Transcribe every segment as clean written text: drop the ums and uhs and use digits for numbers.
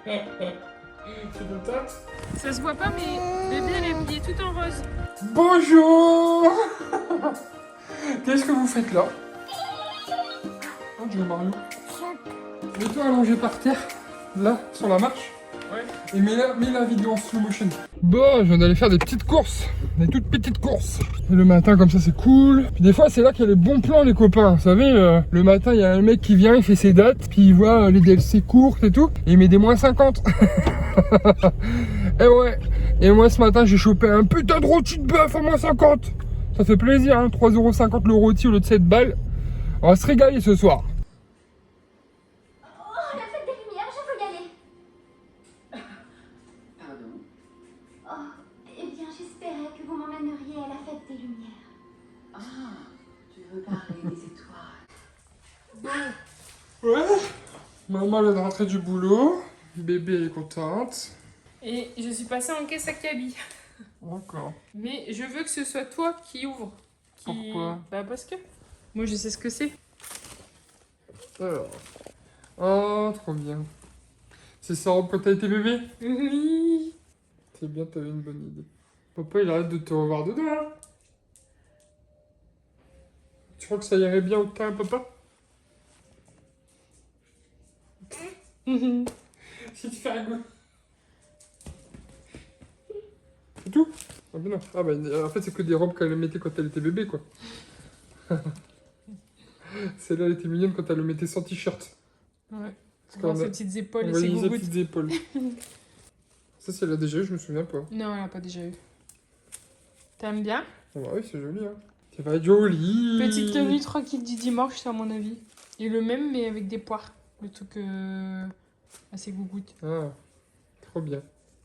C'est de tête. Ça se voit pas, mais bébé, elle est habillée tout en rose. Bonjour. Qu'est-ce que vous faites là? Oh Dieu Mario. Mets-toi allongé par terre, là, sur la marche. Ouais. Et mets la vidéo en slow motion. Bon, je viens d'aller faire des petites courses. Des toutes petites courses. Et le matin, comme ça, c'est cool. Puis des fois, c'est là qu'il y a les bons plans, les copains. Vous savez, le matin, il y a un mec qui vient, il fait ses dates. Puis il voit les DLC courtes et tout. Et il met des moins 50. Et ouais. Et moi, ce matin, j'ai chopé un putain de rôti de bœuf à moins 50. Ça fait plaisir, hein. 3,50 € le rôti au lieu de 7 balles. On va se régaler ce soir. Ouais, maman vient de rentrer du boulot, bébé est contente. Et je suis passée en caisse à cabis. D'accord. Mais je veux que ce soit toi qui ouvre. Pourquoi? Bah parce que moi je sais ce que c'est. Alors. Oh, trop bien. C'est ça quand t'as été bébé? Oui. C'est bien, t'avais une bonne idée. Papa, il arrête de te revoir dedans, hein. Tu crois que ça irait bien au teint, papa? Si tu fais un goût. C'est tout? Ah ben non. Ah ben, en fait, c'est que des robes qu'elle mettait quand elle était bébé, quoi. Celle-là, elle était mignonne quand elle le mettait sans t-shirt. Ouais. Voir ses petites épaules et ses ses gougouttes. petites épaules. Ça, si elle l'a déjà eu, je me souviens pas. Non, elle l'a pas déjà eu. T'aimes bien? Ah bah oui, c'est joli, hein. C'est pas joli. Petite tenue tranquille du dimanche, à mon avis. Et le même, mais avec des poires. Le truc assez gougoutte. Ah, trop bien.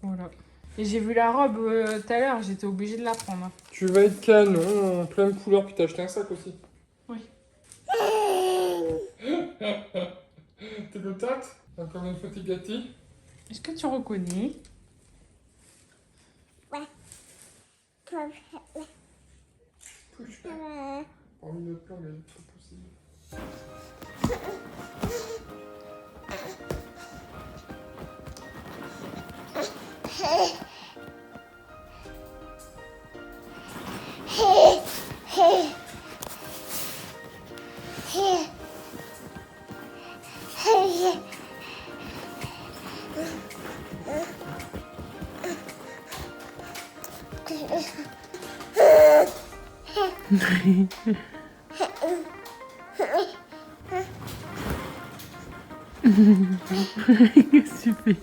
Voilà. Et j'ai vu la robe tout à l'heure, j'étais obligée de la prendre. Tu vas être canon, plein de couleurs, puis t'as acheté un sac aussi. Oui. T'es contente? Encore une fois, t'es gâtée? Est-ce que tu reconnais? Ouais. Push. Parmi notre plan, mais c'est pas possible. Super.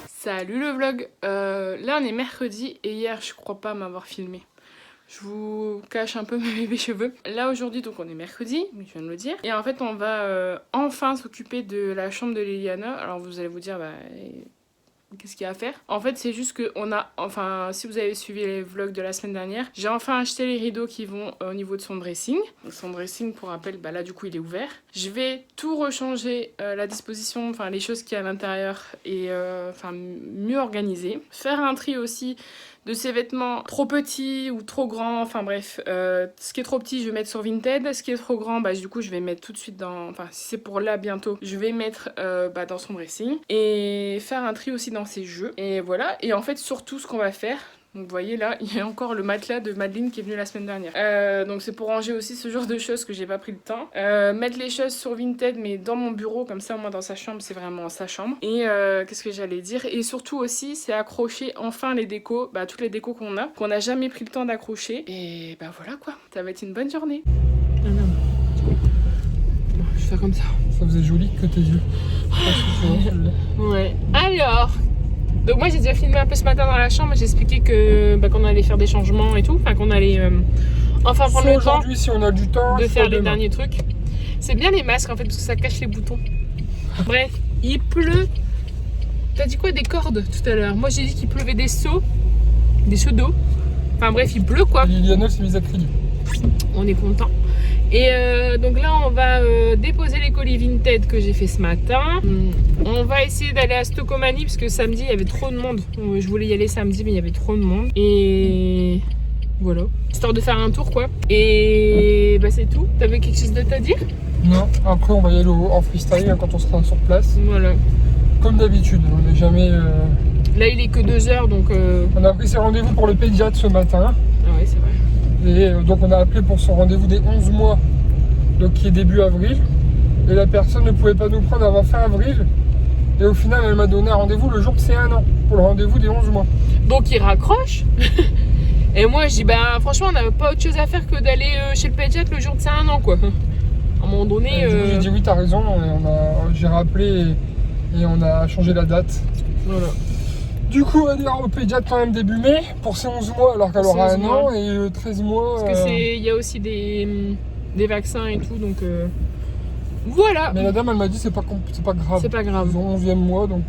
Salut le vlog, là on est mercredi et hier je crois pas m'avoir filmé. Je vous cache un peu mes bébés cheveux. Là aujourd'hui donc on est mercredi, je viens de le dire. Et en fait on va enfin s'occuper de la chambre de Liliana. Alors vous allez vous dire bah qu'est-ce qu'il y a à faire? En fait c'est juste que on a, enfin si vous avez suivi les vlogs de la semaine dernière, j'ai enfin acheté les rideaux qui vont au niveau de son dressing. Donc, son dressing pour rappel, bah là du coup il est ouvert. Je vais tout rechanger, la disposition, enfin les choses qu'il y a à l'intérieur et enfin mieux organiser. Faire un tri aussi de ses vêtements trop petits ou trop grands, enfin bref, ce qui est trop petit je vais mettre sur Vinted, ce qui est trop grand bah du coup je vais mettre tout de suite dans, enfin si c'est pour là bientôt, je vais mettre bah, dans son dressing et faire un tri aussi dans ses jeux et voilà. Et en fait surtout ce qu'on va faire, donc vous voyez là, il y a encore le matelas de Madeleine qui est venu la semaine dernière. Donc c'est pour ranger aussi ce genre de choses que j'ai pas pris le temps. Mettre les choses sur Vinted mais dans mon bureau, comme ça au moins dans sa chambre, c'est vraiment sa chambre. Et qu'est-ce que j'allais dire? Et surtout aussi, c'est accrocher enfin les décos, bah toutes les décos qu'on n'a jamais pris le temps d'accrocher. Et bah voilà quoi, ça va être une bonne journée. Bon, je vais faire comme ça. Ça faisait joli que tes yeux. Ouais. Alors, donc moi j'ai déjà filmé un peu ce matin dans la chambre, j'ai expliqué que bah, qu'on allait faire des changements et tout, enfin qu'on allait enfin prendre le temps si on a du temps de faire les derniers trucs. C'est bien les masques en fait parce que ça cache les boutons. Bref, il pleut. T'as dit quoi, des cordes tout à l'heure? Moi j'ai dit qu'il pleuvait des seaux d'eau. Enfin bref, il pleut quoi. Liliana s'est mise à crier. On est content. Et donc là on va déposer les colis Vinted que j'ai fait ce matin. On va essayer d'aller à Stocomanie parce que samedi il y avait trop de monde. Je voulais y aller samedi mais il y avait trop de monde. Et Voilà. Histoire de faire un tour quoi. Et bah c'est tout. T'avais quelque chose d'autre à dire? Non, après on va y aller en freestyle hein, quand on sera sur place. Voilà. Comme d'habitude, on n'est jamais... Là il est que 2h donc... On a pris ses rendez-vous pour le pédiatre ce matin. Ah ouais c'est vrai. Et donc on a appelé pour son rendez-vous des 11 mois, donc qui est début avril. Et la personne ne pouvait pas nous prendre avant fin avril. Et au final elle m'a donné un rendez-vous le jour de ses 1 an, pour le rendez-vous des 11 mois. Donc il raccroche. Et moi je dis bah franchement on n'avait pas autre chose à faire que d'aller chez le pédiatre le jour de ses 1 an quoi. À un moment donné... Du coup, j'ai dit oui t'as raison, j'ai rappelé et on a changé la date. Voilà. Du coup elle ira au pédiatre quand même début mai pour ses 11 mois alors qu'elle aura 1 an et 13 mois. Parce que il y a aussi des vaccins et tout donc voilà. Mais la dame elle m'a dit c'est pas grave. C'est pas grave. Ils ont 11e mois donc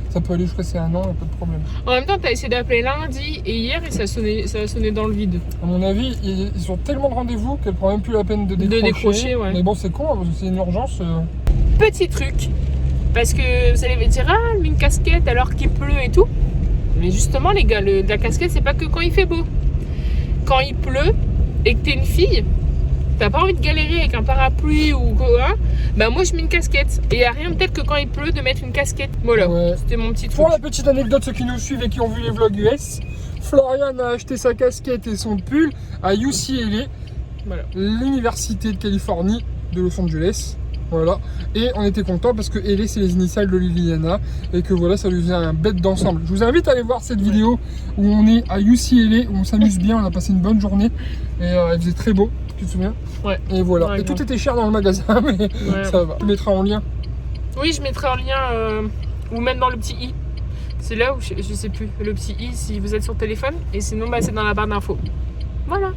ça peut aller jusqu'à ses 1 an, y a pas de problème. En même temps t'as essayé d'appeler lundi et hier et ça a sonné dans le vide. À mon avis ils ont tellement de rendez-vous qu'elle prend même plus la peine de décrocher. Ouais. Mais bon c'est con parce que c'est une urgence. Petit truc. Parce que vous allez me dire ah mais une casquette alors qu'il pleut et tout. Mais justement les gars, la casquette c'est pas que quand il fait beau. Quand il pleut et que t'es une fille, t'as pas envie de galérer avec un parapluie ou quoi, bah moi je mets une casquette. Et y a rien de tel que quand il pleut de mettre une casquette. Voilà, Ouais. C'était mon petit truc. Pour la petite anecdote, ceux qui nous suivent et qui ont vu les vlogs US, Florian a acheté sa casquette et son pull à UCLA, Voilà. l'université de Californie de Los Angeles. Voilà, et on était content parce que LA c'est les initiales de Liliana et que voilà, ça lui faisait un bête d'ensemble. Je vous invite à aller voir cette vidéo où on est à UCLA, où on s'amuse bien, on a passé une bonne journée et il faisait très beau, tu te souviens? Ouais. Et voilà, Ouais, et tout était cher dans le magasin, mais ça va. Tu mettras en lien. Oui, je mettrai en lien ou même dans le petit i. C'est là où je sais plus. Le petit i si vous êtes sur téléphone et sinon bah, c'est dans la barre d'infos. Voilà.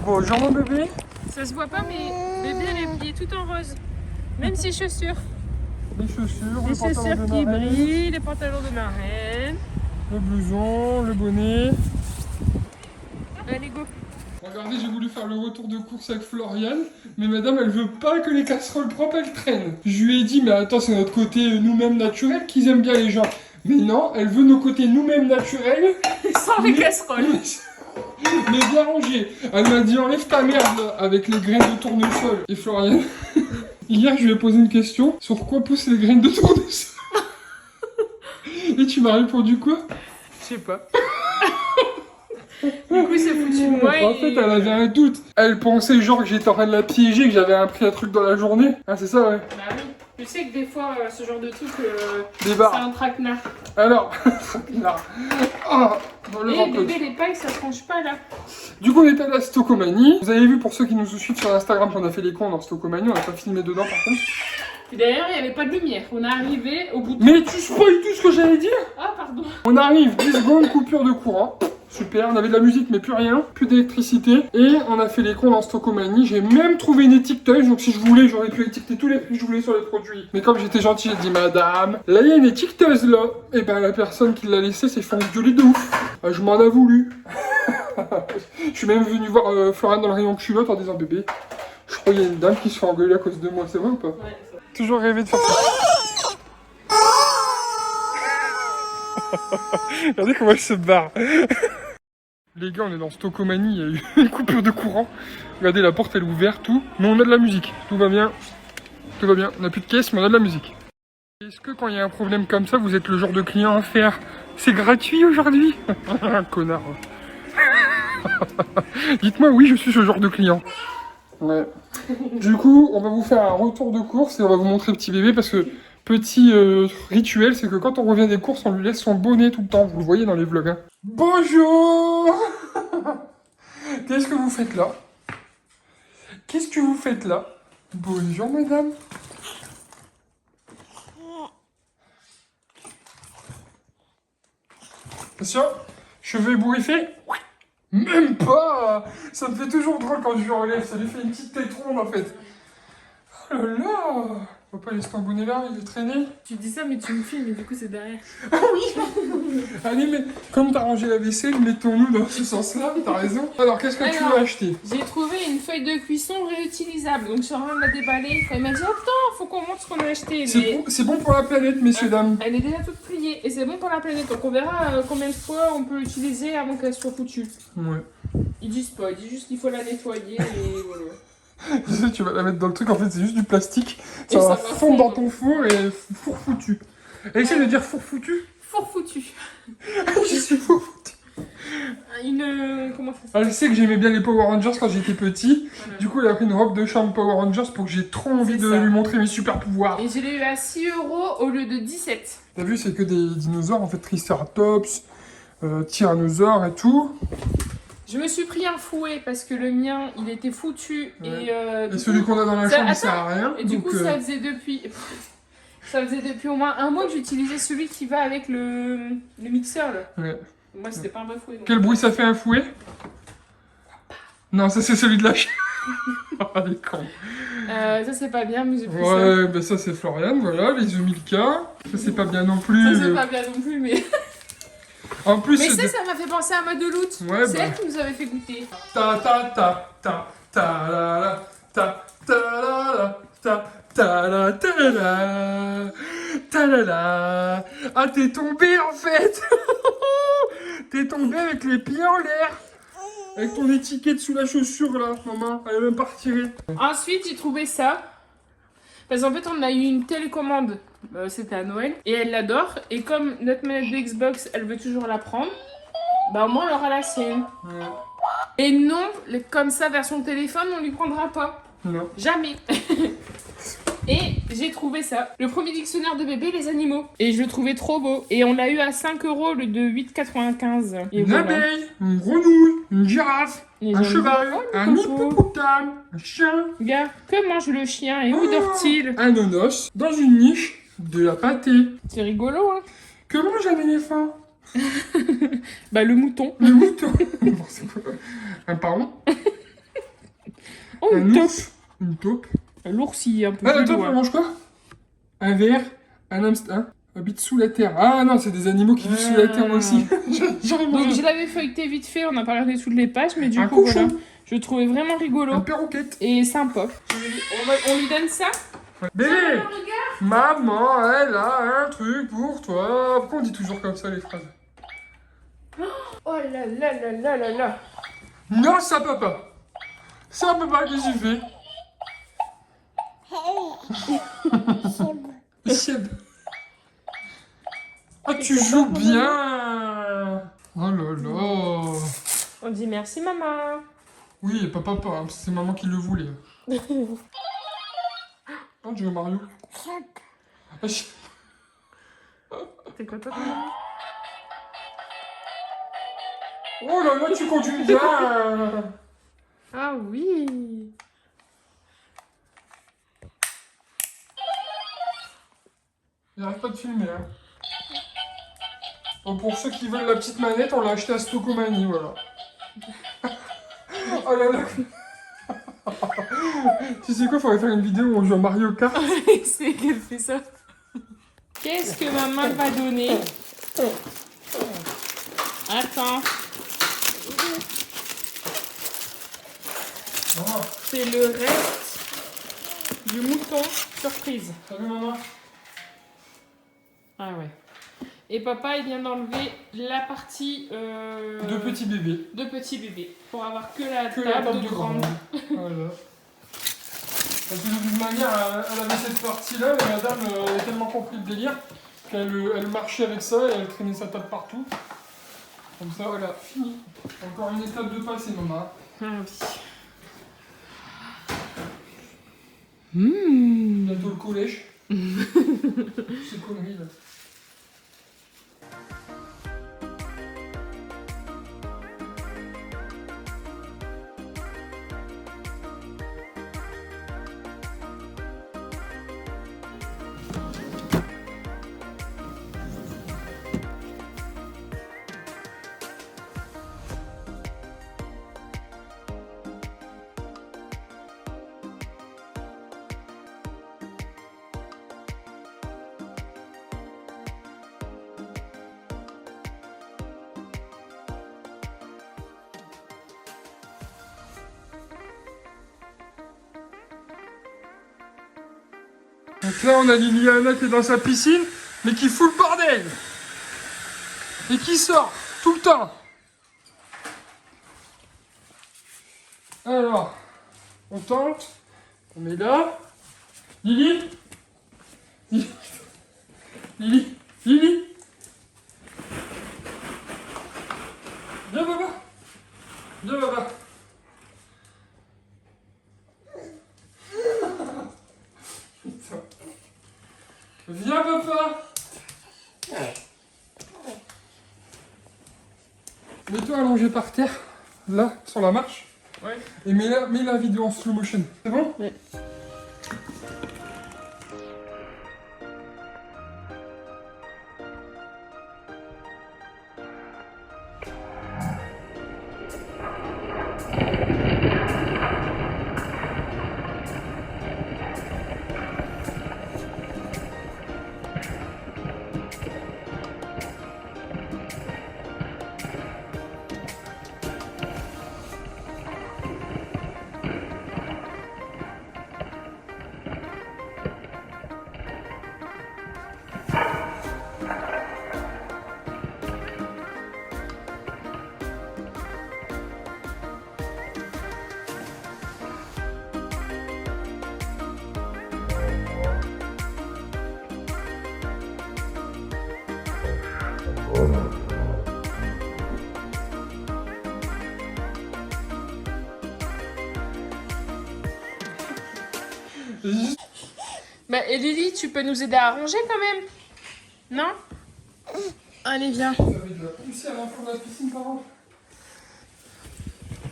Bonjour mon bébé. Ça se voit pas mais bébé elle est habillée tout en rose. Même ses chaussures. Les chaussures, Les le pantalon chaussures de qui marraine, brillent, les pantalons de marraine. le blouson, le bonnet. Allez go. Regardez, j'ai voulu faire le retour de course avec Florian, mais madame, elle veut pas que les casseroles propres, elles traînent. Je lui ai dit, mais attends, c'est notre côté nous-mêmes naturel qu'ils aiment bien les gens. Mais non, elle veut nos côtés nous-mêmes naturels. Sans les casseroles. Mais bien rangés. Elle m'a dit, enlève ta merde là, avec les graines de tournesol. Et Florian, hier, je lui ai posé une question, sur quoi poussent les graines de tournesol? Et tu m'as répondu quoi? Je sais pas. Du coup, c'est foutu de moi. En fait, elle avait un doute. Elle pensait genre que j'étais en train de la piéger, que j'avais appris un truc dans la journée. Ah, c'est ça, ouais. Bah oui. Tu sais que des fois, ce genre de truc, Des c'est barres. un traquenard. Alors, là. Oh, dans le Et remplot. bébé, les pailles, ça tranche pas là. Du coup, on est allé à Stocomanie. Vous avez vu, pour ceux qui nous suivent sur Instagram, qu'on a fait les cons dans Stocomanie. On n'a pas filmé dedans, par contre. Et d'ailleurs, il n'y avait pas de lumière. On est arrivé au bout de... Mais tu spoil tout ce que j'allais dire. Ah, pardon. On arrive, 10 secondes, coupure de courant. Super, on avait de la musique mais plus rien, plus d'électricité. Et on a fait les cons dans Stocomanie. J'ai même trouvé une étiqueteuse, donc si je voulais, j'aurais pu étiqueter tous les prix que je voulais sur les produits. Mais comme j'étais gentil, j'ai dit madame, là il y a une étiqueteuse là. Et ben la personne qui l'a laissée s'est fait engueuler de ouf. Je m'en a voulu. Je suis même venu voir Florian dans le rayon culotte en disant bébé, je crois qu'il y a une dame qui se fait engueuler à cause de moi, c'est vrai ou pas? Ouais, ça va. Toujours rêvé de faire ça. Regardez comment elle se barre. Les gars, on est dans Stocomanie, il y a eu une coupure de courant. Regardez, la porte elle est ouverte, tout. Mais on a de la musique, tout va bien. Tout va bien, on n'a plus de caisse, mais on a de la musique. Est-ce que quand il y a un problème comme ça, vous êtes le genre de client à faire? C'est gratuit aujourd'hui? Connard. Dites-moi oui, je suis ce genre de client. Ouais. Du coup, on va vous faire un retour de course et on va vous montrer petit bébé parce que petit rituel, c'est que quand on revient des courses, on lui laisse son bonnet tout le temps. Vous le voyez dans les vlogs. Hein. Bonjour. Qu'est-ce que vous faites là? Qu'est-ce que vous faites là? Bonjour madame. Attention, cheveux ébouriffés? Même pas. Ça me fait toujours drôle quand je lui relève. Ça lui fait une petite tête ronde en fait. Oh là là. Faut pas laisser ton bonnet là, il est traîné. Tu dis ça, mais tu me filmes, et du coup, c'est derrière. Ah oui. Allez, mais comme t'as rangé la vaisselle, mettons-nous dans ce sens-là, t'as raison. Alors, qu'est-ce que tu as acheté? J'ai trouvé une feuille de cuisson réutilisable, donc je suis en train de la déballer. Elle m'a dit, attends, faut qu'on montre ce qu'on a acheté. C'est bon pour la planète, messieurs, dames. Elle est déjà toute pliée, et c'est bon pour la planète, donc on verra combien de fois on peut l'utiliser avant qu'elle soit foutue. Ouais. Ils disent pas, ils disent juste qu'il faut la nettoyer et voilà. Tu sais, tu vas la mettre dans le truc, en fait, c'est juste du plastique. Et Ça ça va va fondre dans fondre. ton four et four foutu. Et essaye de dire four foutu. Four foutu. Je suis four foutu. Comment ça s'appelle? Ah, je sais que j'aimais bien les Power Rangers quand j'étais petit. Voilà. Du coup, il a pris une robe de chambre Power Rangers pour que j'ai trop envie C'est de ça. lui montrer mes super pouvoirs. Et je l'ai eu à 6 € au lieu de 17. T'as vu, c'est que des dinosaures, en fait, Triceratops, Tyrannosaure et tout. Je me suis pris un fouet parce que le mien, il était foutu. Ouais. Et Et celui qu'on a dans la ça- chambre, il attends. sert à rien. Et du donc, coup, ça faisait depuis... Ça faisait depuis au moins un mois que j'utilisais celui qui va avec le mixeur, là. ouais. Moi, c'était pas un vrai fouet. Donc... Quel bruit ça fait un fouet? Non, ça c'est celui de la chienne. Oh, les cons. Ça, c'est pas bien, mais j'ai pris ça. Ouais, ben ça c'est Florian, voilà, les Milka. Ça c'est pas bien non plus. Ça, c'est pas bien non plus, mais... En plus, Mais c'est ça m'a fait penser à Madeloute. Ouais, C'est bah. elle qui nous avait fait goûter. ta ta ta ta ta la la ta ta la la ta ta la ta la ta la la. Ah, t'es tombé en fait. T'es tombé avec les pieds en l'air. Avec ton étiquette sous la chaussure là, maman. Elle est même pas retirée. Ensuite, j'ai trouvé ça. Parce qu'en fait, on a eu une télécommande. C'était à Noël. Et elle l'adore. Et comme notre manette de Xbox, elle veut toujours la prendre. Bah, au moins, elle aura la sienne. Ouais. Et non, comme ça, vers son téléphone, on lui prendra pas. Non. Jamais. Et j'ai trouvé ça. Le premier dictionnaire de bébé, les animaux. Et je le trouvais trop beau. Et on l'a eu à 5 € au lieu de 8,95. Et Une voilà. abeille, une grenouille, une girafe, Et un j'aime cheval, bien. Oh, un le coco. hippopotame, un chien, Regarde, que mange le chien et où dort-il? un onos, dans une niche, de la pâtée. C'est rigolo, hein? Que mange un éléphant? Bah, le mouton. Le mouton. Bon, c'est quoi? Un paon, Oh, un une taupe. ours, une taupe. L'oursil, un peu. Ah, la plus taupe, loin. elle mange quoi? Un ver, un hamster, habite sous la terre. Ah non, c'est des animaux qui vivent sous la terre moi aussi. J'arrive Donc, à- je l'avais feuilleté vite fait, on n'a pas regardé toutes les pages, mais du Un coup, cochon. voilà. Je le trouvais vraiment Un rigolo perroquet. et sympa. On lui donne ça? Bébé, Regarde. maman, elle a un truc pour toi. Pourquoi on dit toujours comme ça les phrases? Oh là là là là là là. Non, ça papa. Ça papa, qu'est-ce que tu fais? Cheb. Ah, tu joues bien. Oh là là. On dit merci, maman. Oui, pas papa, hein, c'est maman qui le voulait. Oh, Dieu Mario. Ah, C'est quoi toi? oh là là, tu conduis bien. Ah oui. Il arrête pas de filmer. Hein. Bon, pour ceux qui veulent la petite manette, on l'a acheté à Stocomanie, voilà. Oh là là. Tu sais quoi, faudrait faire une vidéo où on joue à Mario Kart. C'est qu'elle fait ça. Qu'est-ce que maman va donner? Attends, Maman, c'est le reste du mouton surprise. salut maman. Ah ouais. Et papa, il vient d'enlever la partie Deux petits bébés. de petit bébé pour avoir que la Que table, la table de de grande. grande. Voilà. Parce que de toute manière, elle avait cette partie-là, et madame avait tellement compris le délire qu'elle marchait avec ça et elle traînait sa table partout. Comme ça, voilà, fini. Encore une étape de passé, maman. Ah oui. Bientôt le collège. C'est connerie là. Donc là, on a Liliana qui est dans sa piscine, mais qui fout le bordel. Et qui sort tout le temps. Alors, on tente. On met là. Lily. Lily. Lily. Lily. Viens, Baba. Viens, Baba. Putain. Viens, papa. Mets-toi allongé par terre, là, sur la marche. Ouais. Et mets la vidéo en slow motion. C'est bon? Oui. Bah, et Lily, tu peux nous aider à ranger quand même? Non? Allez, viens. Vous avez de la poussière à fond de la piscine, par contre.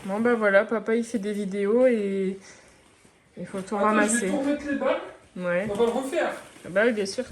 Bon, bah voilà, papa il fait des vidéos et il faut tout Attends, je vais ramasser. tout remettre les balles. Ouais. On va le refaire. Bah oui, bien sûr.